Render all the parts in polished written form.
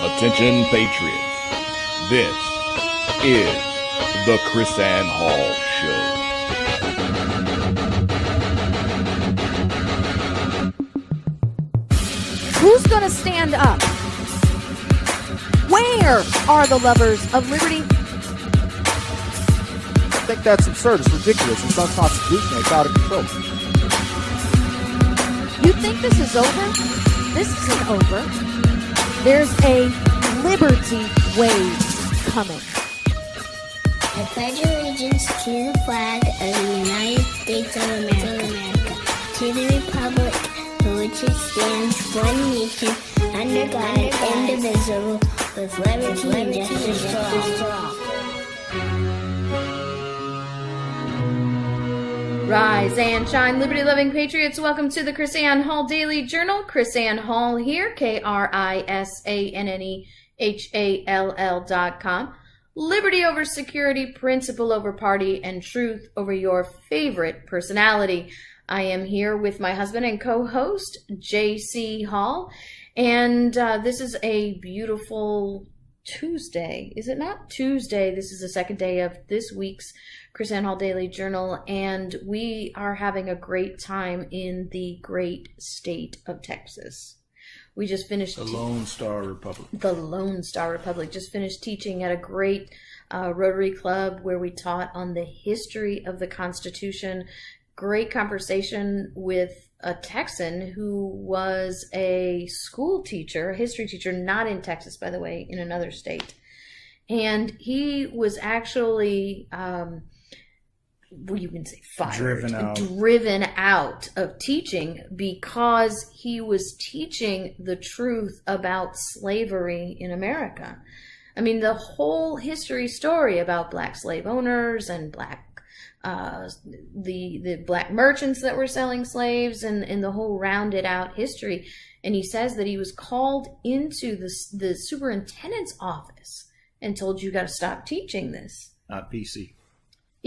Attention patriots, this is the KrisAnne Hall Show. Who's going to stand up? Where are the lovers of liberty? I think that's absurd. It's ridiculous. It's unconstitutional. It's out of control. You think this is over? This isn't over. There's a liberty wave coming. I pledge allegiance to the flag of the United States of America, to the republic for which it stands, one nation, under God, indivisible, with liberty and justice for all. Rise and shine, liberty-loving patriots. Welcome to the KrisAnne Hall Daily Journal. KrisAnne Hall here, KrisAnnehall.com. Liberty over security, principle over party, and truth over your favorite personality. I am here with my husband and co-host, J.C. Hall, and this is a beautiful Tuesday. Is it not Tuesday? This is the second day of this week's KrisAnne Hall Daily Journal, and we are having a great time in the great state of Texas. We just finished... The Lone Star Republic. The Lone Star Republic. Just finished teaching at a great Rotary Club where we taught on the history of the Constitution. Great conversation with a Texan who was a school teacher, a history teacher, not in Texas, by the way, in another state. And he was actually... well, you can say fired, driven out of teaching because he was teaching the truth about slavery in America. I mean, the whole history story about black slave owners and the black merchants that were selling slaves and the whole rounded out history. And he says that he was called into the superintendent's office and told, you got to stop teaching this. Not PC.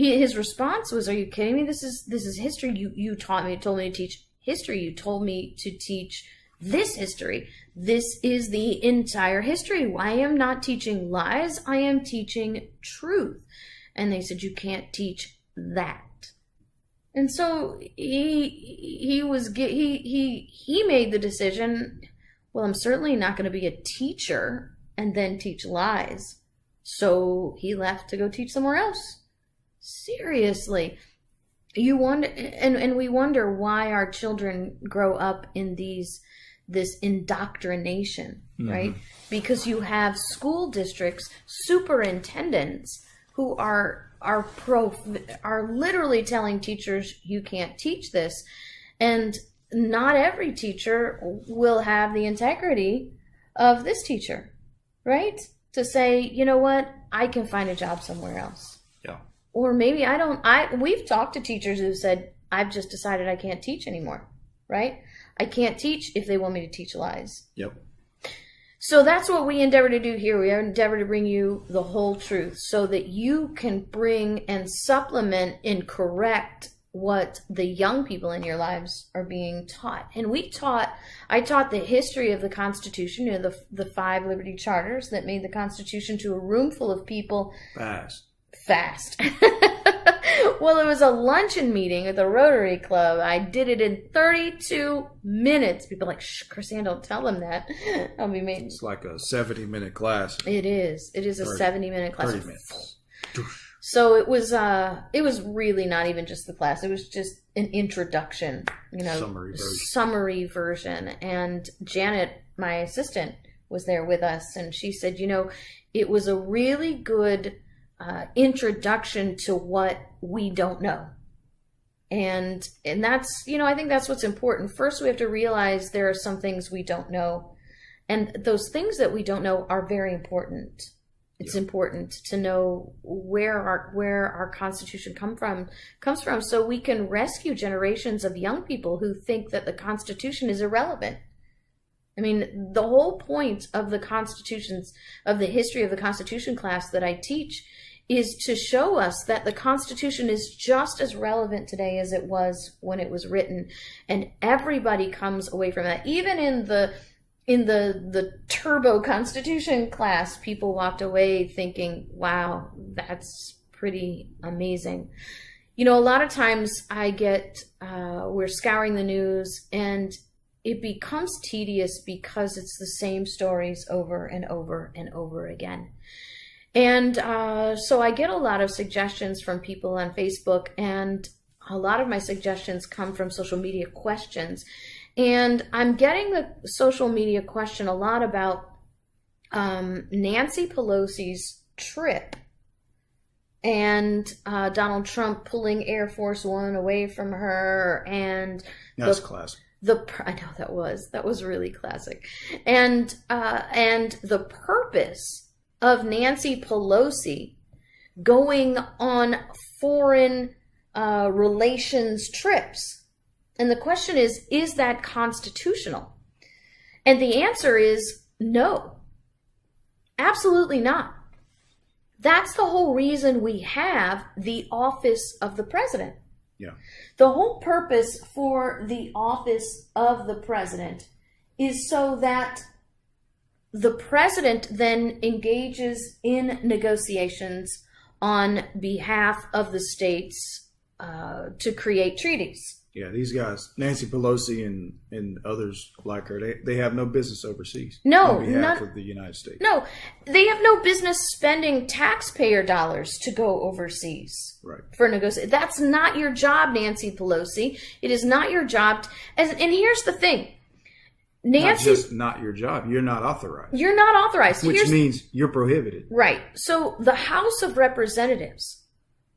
His response was, "Are you kidding me? This is history. You told me to teach history. You told me to teach this history. This is the entire history. I am not teaching lies. I am teaching truth." And they said, "You can't teach that." And so he made the decision. Well, I'm certainly not going to be a teacher and then teach lies. So he left to go teach somewhere else. Seriously, you wonder, and we wonder why our children grow up in this indoctrination, right? Because you have school districts, superintendents who are literally telling teachers, you can't teach this, and not every teacher will have the integrity of this teacher, right? To say, you know what, I can find a job somewhere else. Or maybe we've talked to teachers who said, I've just decided I can't teach anymore, right? I can't teach if they want me to teach lies. Yep. So that's what we endeavor to do here. We endeavor to bring you the whole truth so that you can bring and supplement and correct what the young people in your lives are being taught. And I taught the history of the Constitution, the 5 Liberty Charters that made the Constitution to a room full of people. Fast. Well, it was a luncheon meeting at the Rotary Club. I did it in 32 minutes. People are like, shh, KrisAnne, don't tell them that. I'll be made. It's like a 70-minute class. It is. It is a 70-minute class. 30 minutes. So it was really not even just the class. It was just an introduction, summary version. And Janet, my assistant, was there with us, and she said, it was a really good introduction to what we don't know. And that's, I think that's what's important. First, we have to realize there are some things we don't know. And those things that we don't know are very important. It's important to know where our Constitution comes from so we can rescue generations of young people who think that the Constitution is irrelevant. I mean, the whole point of the history of the Constitution class that I teach is to show us that the Constitution is just as relevant today as it was when it was written. And everybody comes away from that. Even in the in the Turbo Constitution class, people walked away thinking, wow, that's pretty amazing. You know, a lot of times I get, we're scouring the news and it becomes tedious because it's the same stories over and over and over again. And so I get a lot of suggestions from people on Facebook, and a lot of my suggestions come from social media questions. And I'm getting the social media question a lot about Nancy Pelosi's trip and Donald Trump pulling Air Force One away from her, and that's classic. I know that was really classic, and the purpose of Nancy Pelosi going on foreign relations trips. And the question is that constitutional? And the answer is no, absolutely not. That's the whole reason we have the office of the president. Yeah. The whole purpose for the office of the president is so that the president then engages in negotiations on behalf of the states to create treaties. Yeah, these guys, Nancy Pelosi and others like her, they have no business overseas. No, on behalf of the United States. No, they have no business spending taxpayer dollars to go overseas. Right. For negotiation. That's not your job, Nancy Pelosi. It is not your job. And here's the thing. Nancy, not just not your job. You're not authorized. You're not authorized. Which means you're prohibited. Right. So the House of Representatives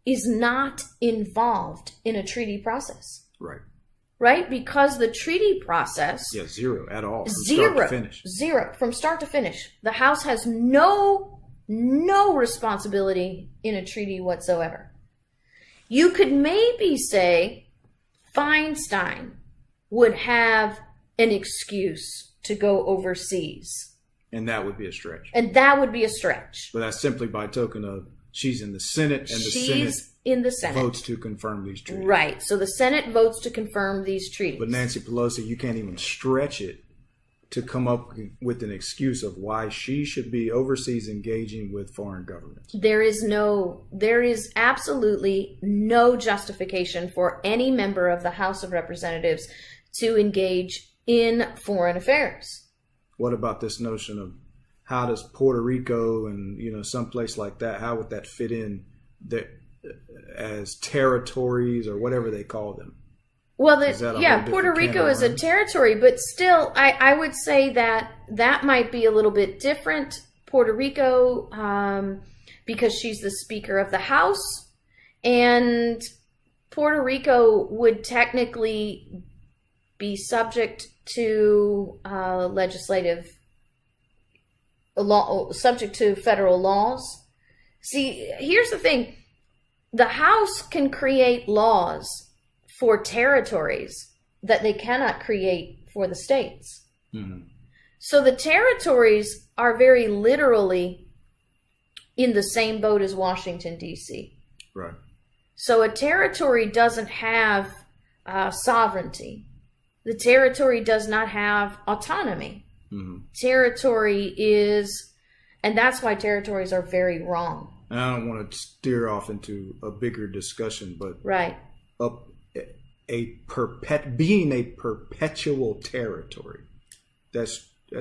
is not involved in a treaty process. Right. Right? Because the treaty process... Yeah, zero at all. From zero. Start to finish. Zero. From start to finish. The House has no responsibility in a treaty whatsoever. You could maybe say Feinstein would have an excuse to go overseas. And that would be a stretch. But that's simply by token of she's in the Senate, and she's in the Senate votes to confirm these treaties. Right. So the Senate votes to confirm these treaties. But Nancy Pelosi, you can't even stretch it to come up with an excuse of why she should be overseas engaging with foreign governments. There is absolutely no justification for any member of the House of Representatives to engage in foreign affairs. What about this notion of how does Puerto Rico and someplace like that, how would that fit in as territories or whatever they call them? Well, Puerto Rico is a territory, but still, I would say that might be a little bit different. Puerto Rico, because she's the Speaker of the House, and Puerto Rico would technically be subject to legislative law, subject to federal laws. See, here's the thing. The House can create laws for territories that they cannot create for the states. Mm-hmm. So the territories are very literally in the same boat as Washington, D.C. Right. So a territory doesn't have sovereignty. The territory does not have autonomy. Mm-hmm. Territory is, and that's why territories are very wrong. And I don't want to steer off into a bigger discussion, but right. Being a perpetual territory, that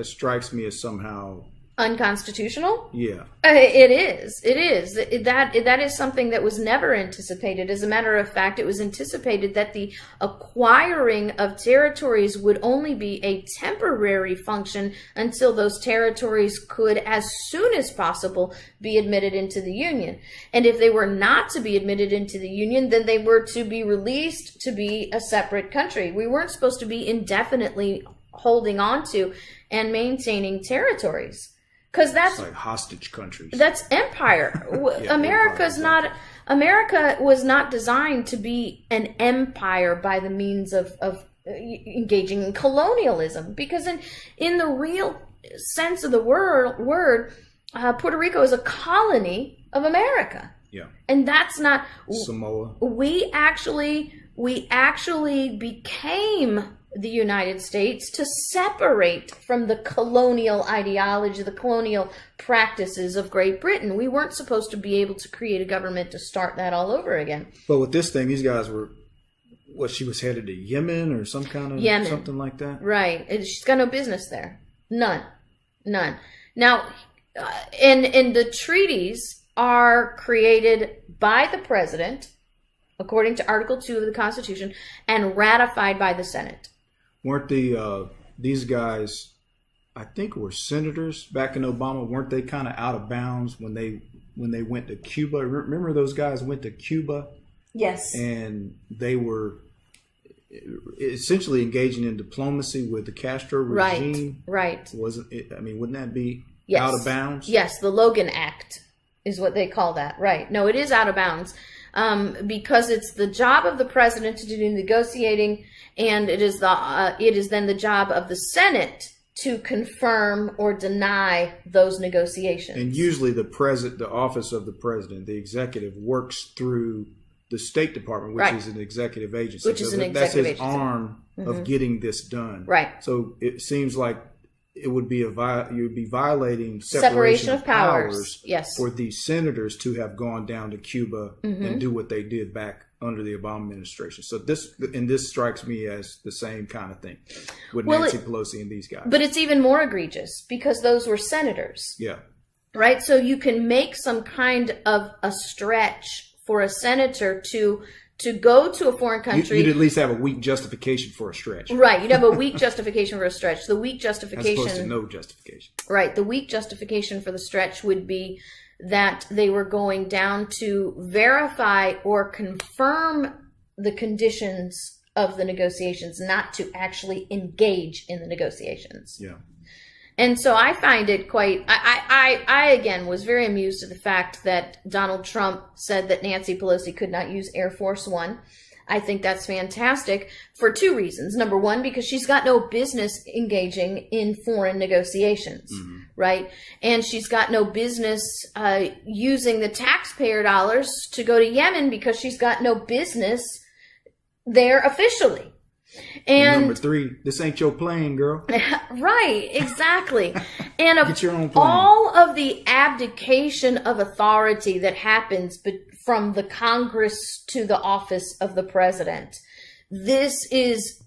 strikes me as somehow unconstitutional. Yeah, it is. That is something that was never anticipated. As a matter of fact, it was anticipated that the acquiring of territories would only be a temporary function until those territories could, as soon as possible, be admitted into the Union. And if they were not to be admitted into the Union, then they were to be released to be a separate country. We weren't supposed to be indefinitely holding on to and maintaining territories. Because that's like hostage countries. That's empire. Yeah, America was not designed to be an empire by the means of engaging in colonialism. Because in the real sense of the word, Puerto Rico is a colony of America. Yeah. And that's not Samoa. We actually became the United States to separate from the colonial ideology, the colonial practices of Great Britain. We weren't supposed to be able to create a government to start that all over again. But with this thing, these guys were, she was headed to Yemen or some kind of something like that? Right. She's got no business there. None. Now, and the treaties are created by the president, according to Article 2 of the Constitution, and ratified by the Senate. Weren't these guys, I think, were senators back in Obama? Weren't they kind of out of bounds when they went to Cuba? Remember those guys went to Cuba? Yes. And they were essentially engaging in diplomacy with the Castro regime. Right. Wasn't it? I mean, wouldn't that be yes. out of bounds? Yes, the Logan Act is what they call that. Right. No, it is out of bounds. Because it's the job of the president to do negotiating, and it is then the job of the Senate to confirm or deny those negotiations. And usually the office of the president, the executive, works through the State Department, which is an executive agency. That's his arm of getting this done. Right. So it seems like it would be you would be violating separation of powers. Yes. For these senators to have gone down to Cuba and do what they did back under the Obama administration. So this strikes me as the same kind of thing with Nancy Pelosi and these guys. But it's even more egregious because those were senators. Yeah. Right. So you can make some kind of a stretch for a senator to go to a foreign country. You'd at least have a weak justification for a stretch. Right. You'd have a weak justification for a stretch. The weak justification. As opposed to no justification. Right. The weak justification for the stretch would be that they were going down to verify or confirm the conditions of the negotiations, not to actually engage in the negotiations. Yeah. And so I find it quite, I again was very amused at the fact that Donald Trump said that Nancy Pelosi could not use Air Force One. I think that's fantastic for two reasons. Number one, because she's got no business engaging in foreign negotiations, right? And she's got no business using the taxpayer dollars to go to Yemen because she's got no business there officially. And number three, this ain't your plane, girl. Right, exactly. And of get your own plane. All of the abdication of authority that happens from the Congress to the office of the president, this is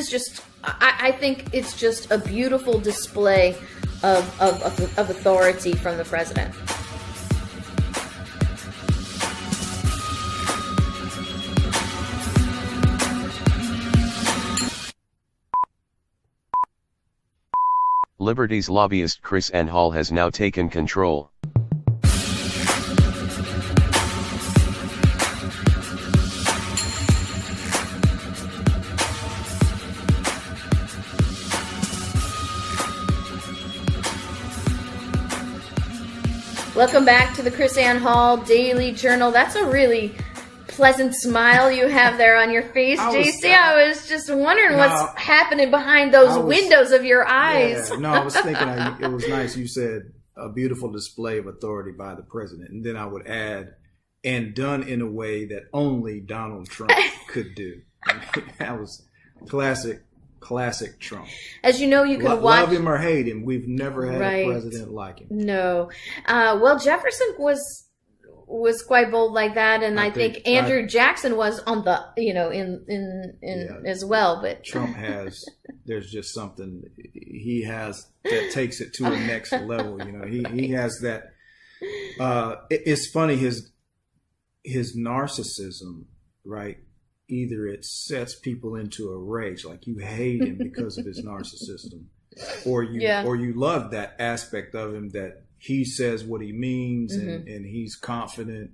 just, I think it's just a beautiful display of authority from the president. Liberty's lobbyist KrisAnne Hall has now taken control. Welcome back to the KrisAnne Hall Daily Journal. That's a really pleasant smile you have there on your face, JC. I was just wondering what's happening behind those windows of your eyes. Yeah, no, I was thinking it was nice. You said a beautiful display of authority by the president. And then I would add, and done in a way that only Donald Trump could do. I mean, that was classic Trump. As you know, you can watch. Love him or hate him. We've never had a president like him. No. Well, Jefferson was quite bold like that, and I think Andrew Jackson was on the in as well. But Trump there's just something he has that takes it to a next level. He has that. It's funny his narcissism, right? Either it sets people into a rage, like you hate him because of his narcissism, or you love that aspect of him that he says what he means and he's confident,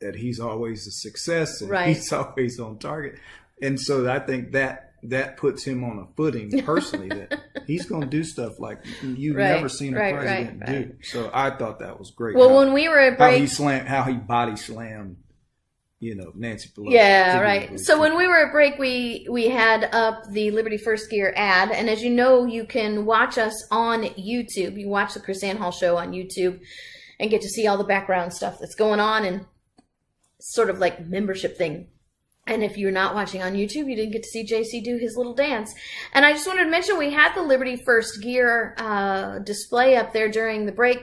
that he's always a success and he's always on target. And so I think that puts him on a footing personally that he's going to do stuff like you've never seen a president do. So I thought that was great. Well, when we were at break, how he body slammed, Nancy Pelosi. Yeah, right. So when we were at break, we had up the Liberty First Gear ad. And as you know, you can watch us on YouTube. You watch the KrisAnne Hall show on YouTube and get to see all the background stuff that's going on and sort of like membership thing. And if you're not watching on YouTube, you didn't get to see JC do his little dance. And I just wanted to mention we had the Liberty First gear display up there during the break.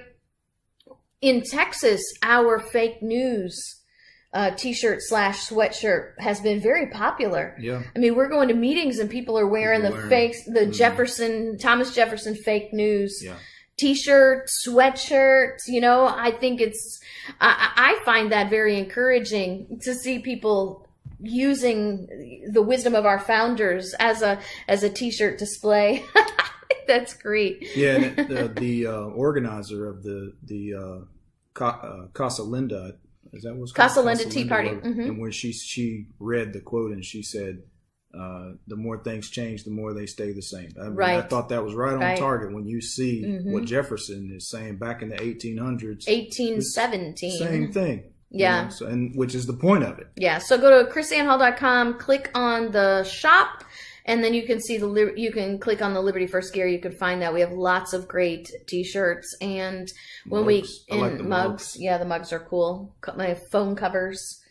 In Texas, our fake news t-shirt / sweatshirt has been very popular. Yeah. I mean, we're going to meetings and people are wearing the Thomas Jefferson fake news t-shirt, sweatshirt. You know, I think I find that very encouraging to see people using the wisdom of our founders as a t-shirt display. That's great. Yeah, and the organizer of the Casa Linda, is that what's called? Casa Linda Tea Party. Mm-hmm. And when she read the quote and she said, the more things change, the more they stay the same. I thought that was right on target when you see what Jefferson is saying back in the 1800s. 1817. Same thing. Yeah. You know, so, and which is the point of it. Yeah. So go to KrisAnneHall.com, click on the shop, and then you can see you can click on the Liberty First gear. You can find that we have lots of great t-shirts and mugs. Yeah, the mugs are cool. My phone covers.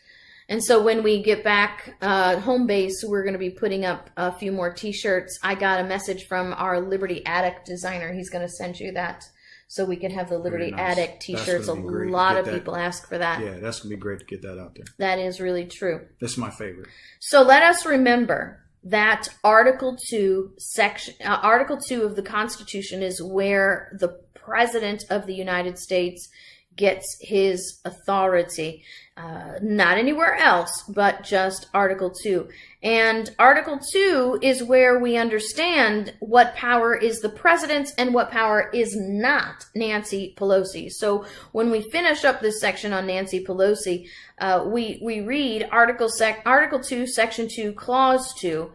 And so when we get back home base, we're going to be putting up a few more t-shirts. I got a message from our Liberty Addict designer. He's going to send you that so we can have the Liberty Addict t-shirts. A lot of people ask for that. Yeah, that's going to be great to get that out there. That is really true. That's my favorite. So let us remember that Article 2 of the Constitution is where the President of the United States gets his authority. Not anywhere else, but just Article 2. And Article 2 is where we understand what power is the president's and what power is not Nancy Pelosi. So when we finish up this section on Nancy Pelosi, we read Article 2, Section 2, Clause 2,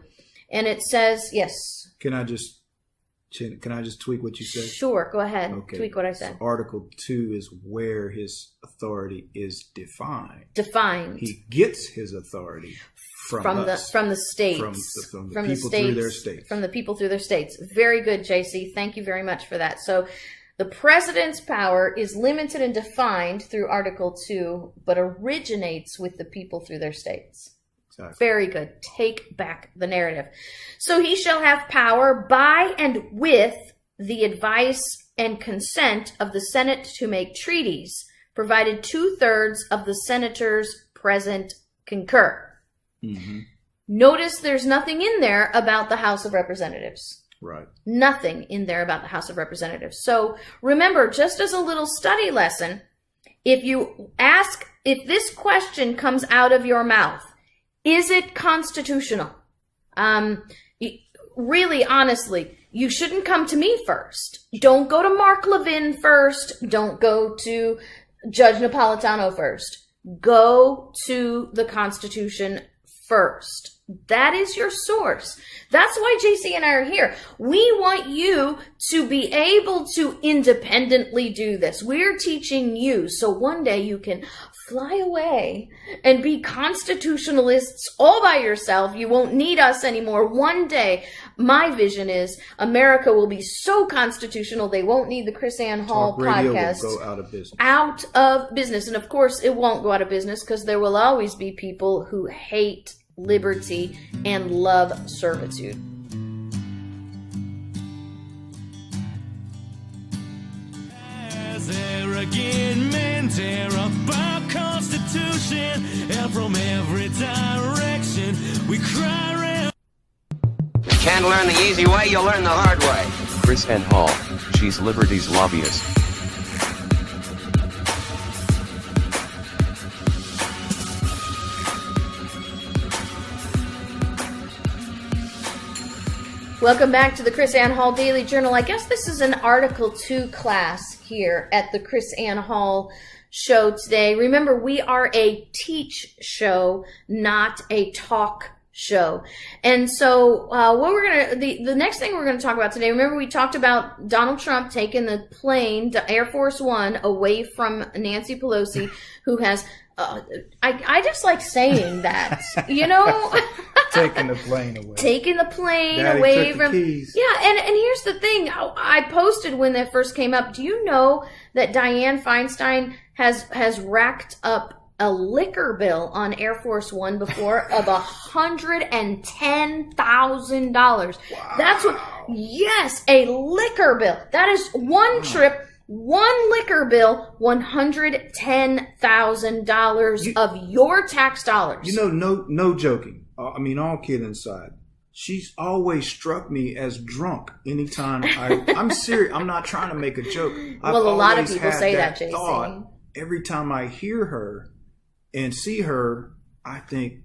and it says, yes. Can I just tweak what you said? Sure, go ahead. Okay. Tweak what I said. So Article 2 is where his authority is defined. He gets his authority from the states. From the people through their states. From the people through their states. Very good, JC. Thank you very much for that. So the president's power is limited and defined through Article 2, but originates with the people through their states. Exactly. Very good. Take back the narrative. So he shall have power by and with the advice and consent of the Senate to make treaties, provided 2/3 of the senators present concur. Mm-hmm. Notice there's nothing in there about the House of Representatives. Right. Nothing in there about the House of Representatives. So remember, just as a little study lesson, if this question comes out of your mouth, is it constitutional? Really, honestly, you shouldn't come to me first. Don't go to Mark Levin first. Don't go to Judge Napolitano first. Go to the Constitution first. That is your source. That's why JC and I are here. We want you to be able to independently do this. We're teaching you so one day you can fly away and be constitutionalists all by yourself. You won't need us anymore. One day, my vision is America will be so constitutional they won't need the KrisAnne Hall podcast. Will go out of business. Out of business. And of course, it won't go out of business because there will always be people who hate liberty and love servitude. As arrogant men tear up our Constitution, and from every direction we cry. You can't learn the easy way, you'll learn the hard way. KrisAnne Hall, she's Liberty's lobbyist. Welcome back to the KrisAnne Hall Daily Journal. I guess this is an Article 2 class here at the KrisAnne Hall show today. Remember, we are a teach show, not a talk show. And so the next thing we're going to talk about today, remember we talked about Donald Trump taking the plane, the Air Force One, away from Nancy Pelosi, who has I just like saying that, you know. Taking the plane away. Taking the plane Daddy away took from. The keys. Yeah, and here's the thing. I posted when that first came up. Do you know that Dianne Feinstein has racked up a liquor bill on Air Force One before of $110,000. Wow. That's what, yes, a liquor bill. That is one trip, one liquor bill, $110,000 of your tax dollars. You know, no joking. I mean, all kidding aside. She's always struck me as drunk anytime I'm serious. I'm not trying to make a joke. Well, a lot of people say that, JC. Every time I hear her and see her, I think,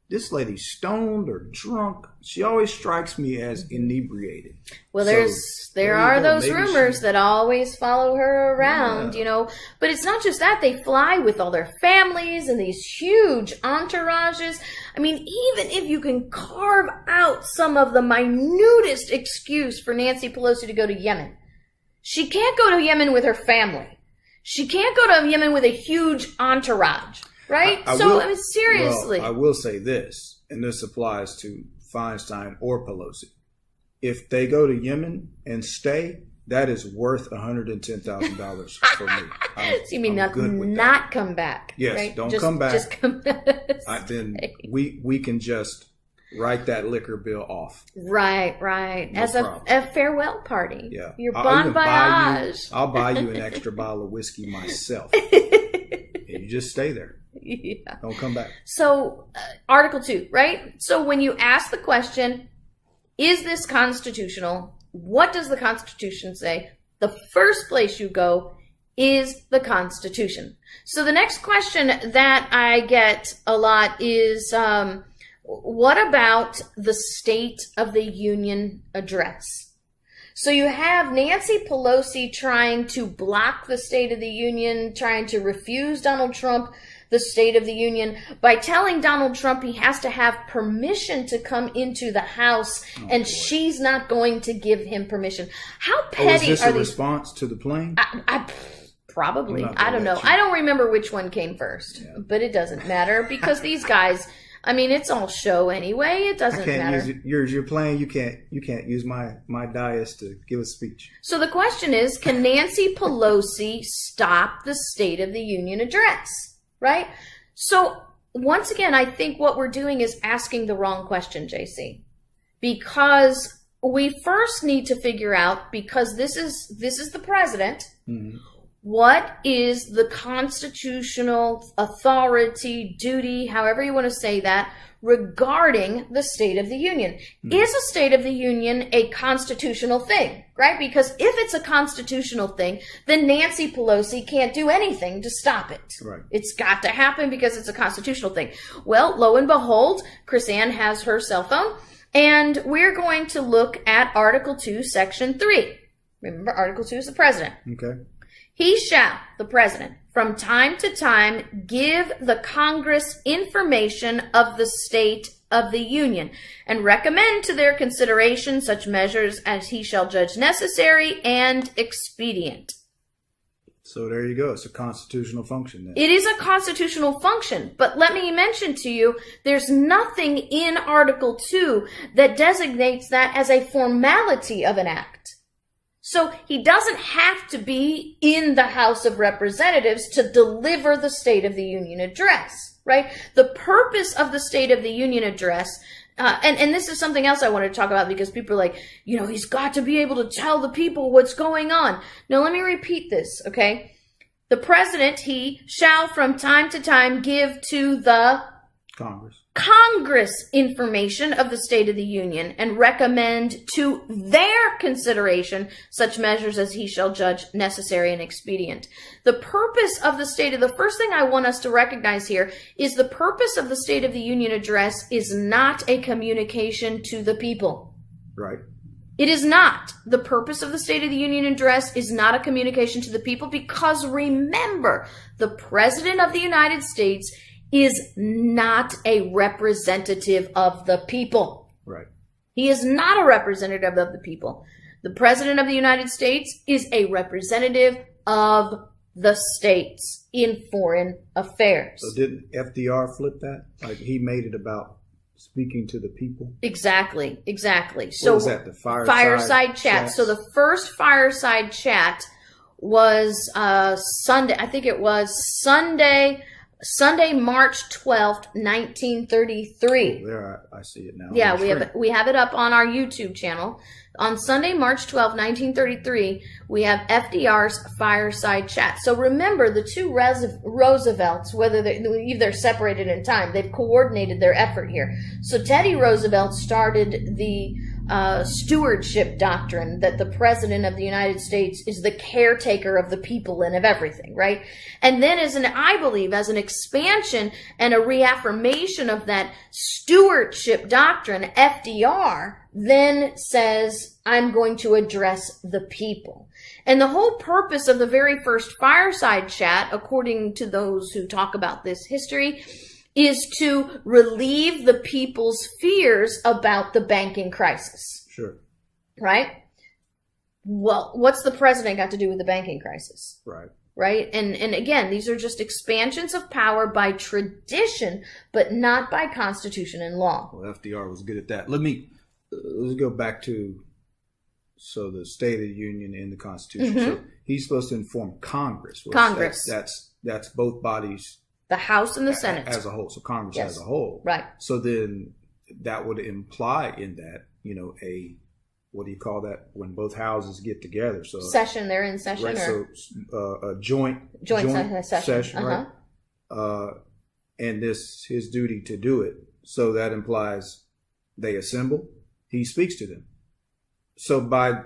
this lady's stoned or drunk. She always strikes me as inebriated. Well, there are those rumors that always follow her around, you know. But it's not just that. They fly with all their families and these huge entourages. I mean, even if you can carve out some of the minutest excuse for Nancy Pelosi to go to Yemen, she can't go to Yemen with her family. She can't go to Yemen with a huge entourage. Right? I mean, seriously. Well, I will say this, and this applies to Feinstein or Pelosi. If they go to Yemen and stay, that is worth $110,000 for me. So you mean not come back? Yes, right? don't come back. Just come back. Then we can just write that liquor bill off. Right. No As a farewell party. Yeah. Your bon voyage. I'll buy you an extra bottle of whiskey myself. And you just stay there. Yeah. Don't come back. So, Article 2, right? So when you ask the question, is this constitutional? What does the Constitution say? The first place you go is the Constitution. So the next question that I get a lot is, what about the State of the Union address? So you have Nancy Pelosi trying to block the State of the Union, trying to refuse Donald Trump the State of the Union by telling Donald Trump he has to have permission to come into the House, and she's not going to give him permission. How petty is this are a these? Response to the plane? Probably. I don't know. I don't remember which one came first, but it doesn't matter because these guys, I mean, it's all show anyway. It doesn't matter. Use your plane. You can't use my dais to give a speech. So the question is, can Nancy Pelosi stop the State of the Union address? Right? So once again, I think what we're doing is asking the wrong question, JC, because we first need to figure out, because this is the president, what is the constitutional authority, duty, however you want to say that, regarding the State of the Union. Is a State of the Union a constitutional thing, right? Because if it's a constitutional thing, then Nancy Pelosi can't do anything to stop it. Right. It's got to happen because it's a constitutional thing. Well, lo and behold, KrisAnne has her cell phone, and we're going to look at Article 2, Section 3. Remember, Article 2 is the president. Okay. He shall, the president, from time to time give the Congress information of the State of the Union and recommend to their consideration such measures as he shall judge necessary and expedient. So there you go. It's a constitutional function then. It is a constitutional function, but let me mention to you, there's nothing in Article 2 that designates that as a formality of an act. So he doesn't have to be in the House of Representatives to deliver the State of the Union address, right? The purpose of the State of the Union address, and this is something else I wanted to talk about because people are like, you know, he's got to be able to tell the people what's going on. Now, let me repeat this, okay? The president, he shall from time to time give to the Congress information of the State of the Union and recommend to their consideration such measures as he shall judge necessary and expedient. The purpose of the first thing I want us to recognize here is the purpose of the State of the Union address is not a communication to the people. Right. It is not. The purpose of the State of the Union address is not a communication to the people because remember, the President of the United States is not a representative of the people. Right. He is not a representative of the people. The President of the United States is a representative of the states in foreign affairs. So didn't FDR flip that? Like he made it about speaking to the people? Exactly. What So was that, the fireside chat. So the first fireside chat was Sunday. I think it was Sunday, Sunday, March 12th, 1933. Oh, there, I see it now. Yeah, we have it up on our YouTube channel. On Sunday, March 12th, 1933, we have FDR's fireside chat. So remember, the two Roosevelts, whether they're separated in time, they've coordinated their effort here. So Teddy Roosevelt started the stewardship doctrine that the president of the United States is the caretaker of the people and of everything, right? And then I believe as an expansion and a reaffirmation of that stewardship doctrine, FDR then says, I'm going to address the people. And the whole purpose of the very first fireside chat, according to those who talk about this history, is to relieve the people's fears about the banking crisis. Sure. Right? Well, what's the president got to do with the banking crisis? Right. Right? And again, these are just expansions of power by tradition, but not by constitution and law. Well, FDR was good at that. Let's go back to the State of the Union and the Constitution. Mm-hmm. So he's supposed to inform Congress. Congress. That's both bodies. The House and the Senate. As a whole. So Congress yes. as a whole. Right. So then that would imply in that, what do you call that? When both houses get together. So session, they're in session. Right, or? So a joint session. Uh-huh. Right? And this his duty to do it. So that implies they assemble. He speaks to them. So by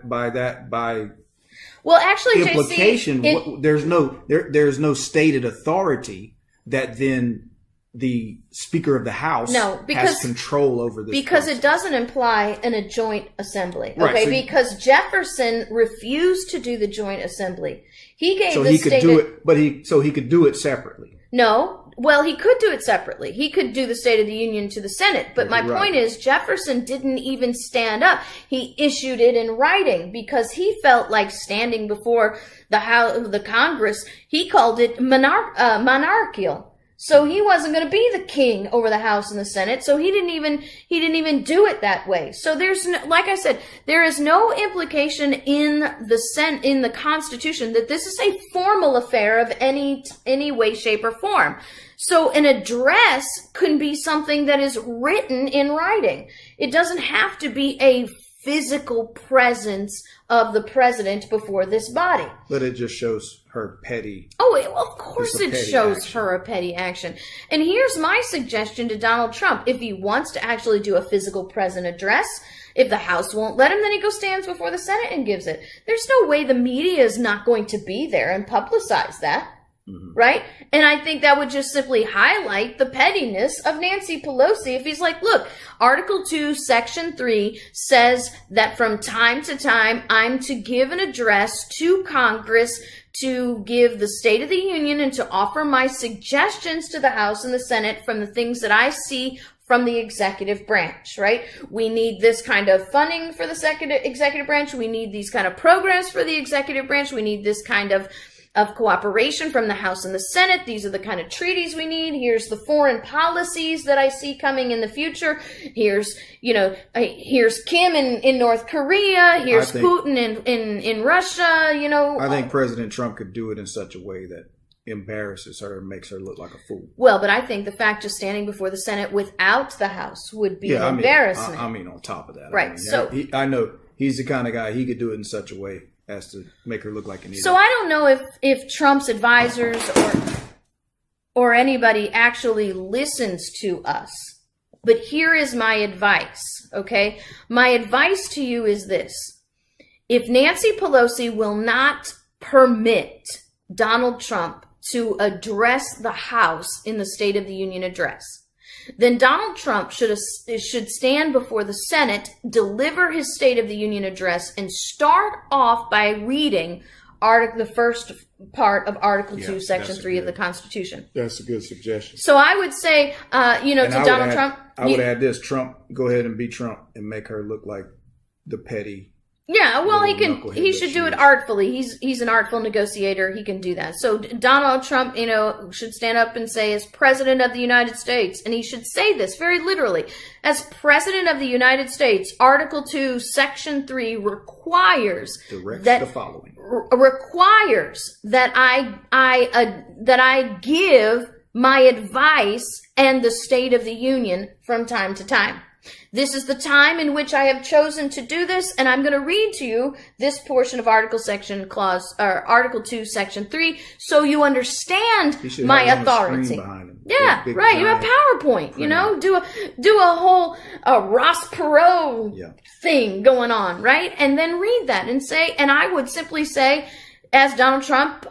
well, actually, implication, JC, there's no stated authority that then the Speaker of the House has control over this. Because process. It doesn't imply a joint assembly. Okay, right, so because Jefferson refused to do the joint assembly. He gave he could do it, but he could do it separately. No. Well, he could do it separately. He could do the State of the Union to the Senate. But my point is, Jefferson didn't even stand up. He issued it in writing because he felt like standing before the Congress. He called it monarchical. So he wasn't going to be the king over the House and the Senate. So he didn't even do it that way. So there's no, like I said, there is no implication in the Constitution that this is a formal affair of any way, shape, or form. So an address can be something that is written in writing. It doesn't have to be a physical presence of the president before this body. But it just shows her petty. Oh, well, of course it shows her a petty action. And here's my suggestion to Donald Trump. If he wants to actually do a physical present address, if the House won't let him, then he goes stands before the Senate and gives it. There's no way the media is not going to be there and publicize that. Mm-hmm. Right? And I think that would just simply highlight the pettiness of Nancy Pelosi if he's like, look, Article 2, Section 3 says that from time to time I'm to give an address to Congress to give the State of the Union and to offer my suggestions to the House and the Senate from the things that I see from the executive branch, right? We need this kind of funding for the executive branch. We need these kind of programs for the executive branch. We need this kind of cooperation from the House and the Senate. These are the kind of treaties we need. Here's the foreign policies that I see coming in the future. Here's Kim in North Korea. Here's Putin in Russia, I think President Trump could do it in such a way that embarrasses her and makes her look like a fool. Well, but I think the fact just standing before the Senate without the House would be embarrassment. I mean, on top of that. Right. I know he's the kind of guy, he could do it in such a way as to make her look like an idiot. So I don't know if Trump's advisors or anybody actually listens to us. But here is my advice, okay? My advice to you is this. If Nancy Pelosi will not permit Donald Trump to address the House in the State of the Union address, then Donald Trump should stand before the Senate, deliver his State of the Union address, and start off by reading the first part of Article 2, Section 3 of the Constitution. That's a good suggestion. So I would say, to Donald Trump... I would add this, Trump, go ahead and be Trump and make her look like the petty... Yeah, well, he should do it artfully. He's an artful negotiator. He can do that. So Donald Trump, should stand up and say, as President of the United States, and he should say this very literally, as President of the United States, Article 2, Section 3 requires the following. Requires that I give my advice and the State of the Union from time to time. This is the time in which I have chosen to do this, and I'm going to read to you this portion of Article 2, Section 3, so you understand my authority. Yeah, big, right. You have PowerPoint. Printer. You know, do a whole Ross Perot thing going on, right? And then read that and say, and I would simply say, as Donald Trump,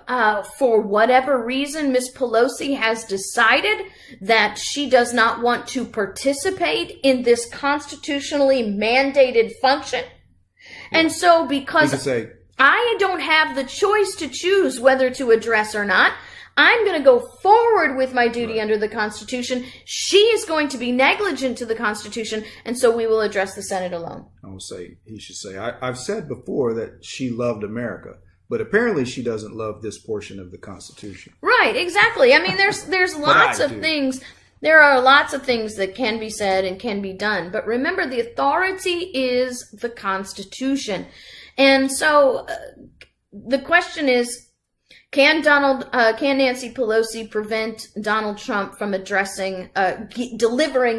for whatever reason, Ms. Pelosi has decided that she does not want to participate in this constitutionally mandated function. Yeah. And so because I don't have the choice to choose whether to address or not, I'm going to go forward with my duty under the Constitution. She is going to be negligent to the Constitution, and so we will address the Senate alone. He should say, I've said before that she loved America. But apparently she doesn't love this portion of the Constitution. Right, exactly. I mean, there's lots of things. There are lots of things that can be said and can be done. But remember, the authority is the Constitution. And so the question is, can Nancy Pelosi prevent Donald Trump from delivering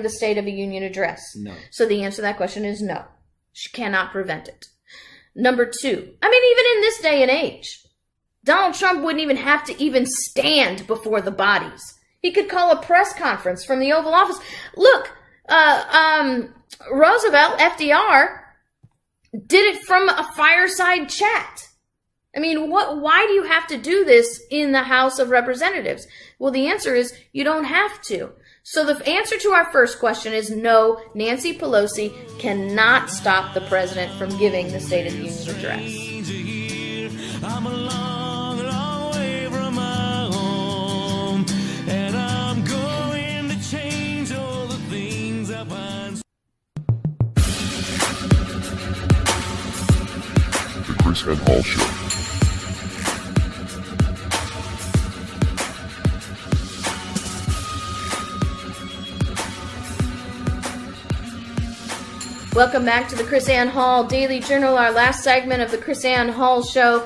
the State of the Union address? No. So the answer to that question is no. She cannot prevent it. Number 2, I mean, even in this day and age, Donald Trump wouldn't even have to even stand before the bodies. He could call a press conference from the Oval Office. Look, Roosevelt, FDR, did it from a fireside chat. I mean, why do you have to do this in the House of Representatives? Well, the answer is you don't have to. So the answer to our first question is no, Nancy Pelosi cannot stop the president from giving the State of the Union address. I'm a long, long way from my home, and I'm going to change all the things I find. The KrisAnne Hall Show. Welcome back to the KrisAnne Hall Daily Journal, our last segment of the KrisAnne Hall Show.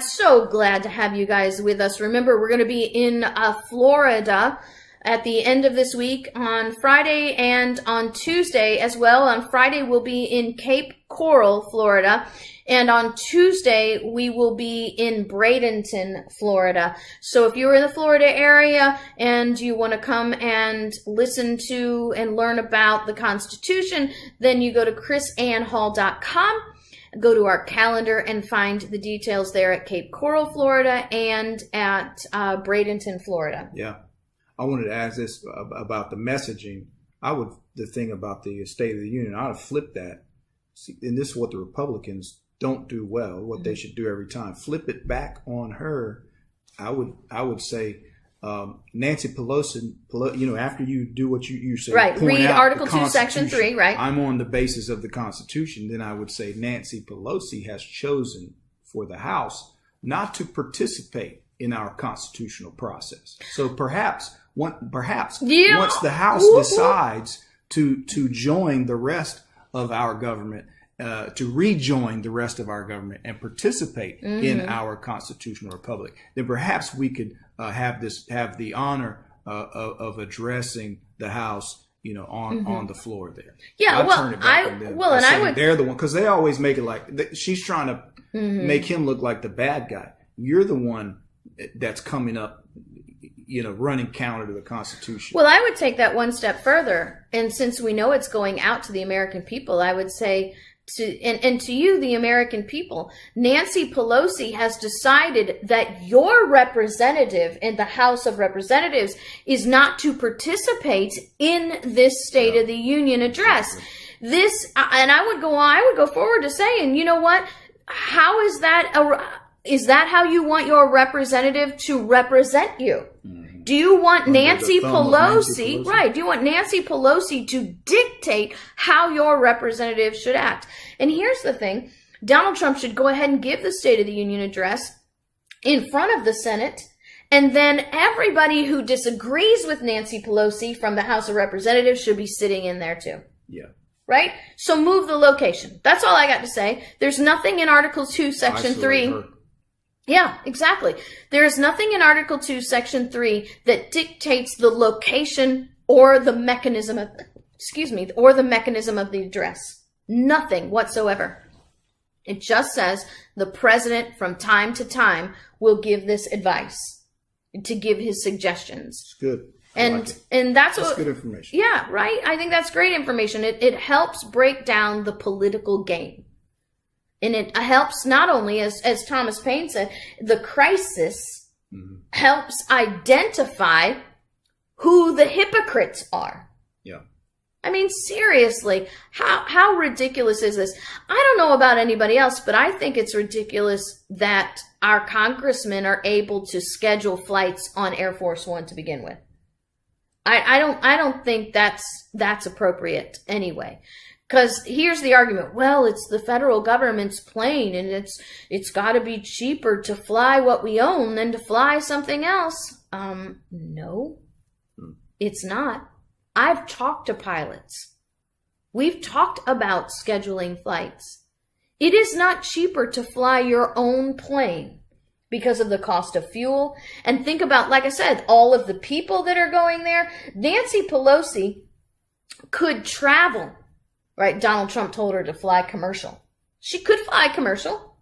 So glad to have you guys with us. Remember, we're going to be in Florida at the end of this week on Friday and on Tuesday as well. On Friday, we'll be in Cape Coral, Florida. And on Tuesday, we will be in Bradenton, Florida. So if you're in the Florida area and you want to come and listen to and learn about the Constitution, then you go to KrisAnneHall.com, go to our calendar and find the details there at Cape Coral, Florida and at Bradenton, Florida. Yeah. I wanted to ask this about the messaging. The thing about the State of the Union, I would flip that. See, and this is what the Republicans don't do well, what they should do every time. Flip it back on her. I would say, Nancy Pelosi, after you do what you say, right, read Article 2, Section 3, right? I'm on the basis of the Constitution. Then I would say Nancy Pelosi has chosen for the House not to participate in our constitutional process. So perhaps once the House decides to join the rest of our government, to rejoin the rest of our government and participate in our constitutional republic, then perhaps we could have the honor of addressing the House, on the floor there. Yeah, they're the one, because they always make it like she's trying to make him look like the bad guy. You're the one that's coming up, running counter to the Constitution. Well, I would take that one step further, and since we know it's going out to the American people, I would say to you, the American people, Nancy Pelosi has decided that your representative in the House of Representatives is not to participate in this State of the Union address. And I would go forward to saying, you know what? How is that? Is that how you want your representative to represent you? Do you want Nancy Pelosi, right? Do you want Nancy Pelosi to dictate how your representative should act? And here's the thing. Donald Trump should go ahead and give the State of the Union address in front of the Senate. And then everybody who disagrees with Nancy Pelosi from the House of Representatives should be sitting in there too. Yeah. Right? So move the location. That's all I got to say. There's nothing in Article 2, Section 3. Yeah, exactly. There is nothing in Article 2, Section 3 that dictates the location or the mechanism of, the address. Nothing whatsoever. It just says the president from time to time will give this advice, to give his suggestions. It's good. And that's good information. Yeah, right? I think that's great information. It helps break down the political game. And it helps not only, as Thomas Paine said, the crisis helps identify who the hypocrites are. Yeah. I mean, seriously, how ridiculous is this? I don't know about anybody else, but I think it's ridiculous that our congressmen are able to schedule flights on Air Force One to begin with. I don't think that's appropriate anyway. Because here's the argument. Well, it's the federal government's plane, and it's got to be cheaper to fly what we own than to fly something else. No, it's not. I've talked to pilots. We've talked about scheduling flights. It is not cheaper to fly your own plane because of the cost of fuel. And think about, like I said, all of the people that are going there. Nancy Pelosi could travel. Right, Donald Trump told her to fly commercial. She could fly commercial,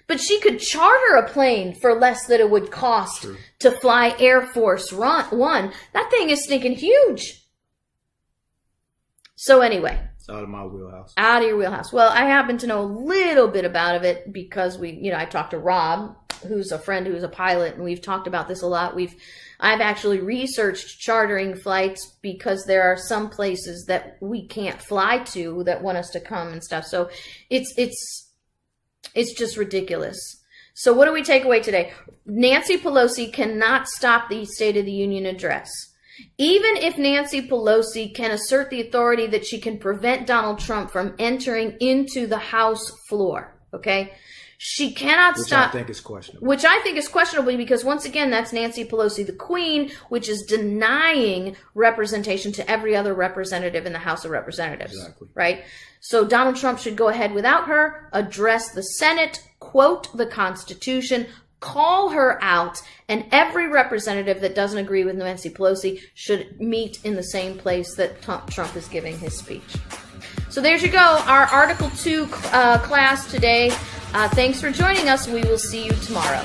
but she could charter a plane for less than it would cost to fly Air Force One. That thing is stinking huge. So anyway. It's out of my wheelhouse. Out of your wheelhouse. Well, I happen to know a little bit about it because I talked to Rob, who's a friend who's a pilot, and we've talked about this a lot. I've actually researched chartering flights because there are some places that we can't fly to that want us to come and stuff. So it's just ridiculous. So what do we take away today? Nancy Pelosi cannot stop the State of the Union address. Even if Nancy Pelosi can assert the authority that she can prevent Donald Trump from entering into the House floor, okay? She cannot stop. Which I think is questionable. Which I think is questionable because, once again, that's Nancy Pelosi, the Queen, which is denying representation to every other representative in the House of Representatives. Exactly. Right? So Donald Trump should go ahead without her, address the Senate, quote the Constitution, call her out, and every representative that doesn't agree with Nancy Pelosi should meet in the same place that Trump is giving his speech. So there you go, our Article 2 class today. Thanks for joining us. We will see you tomorrow.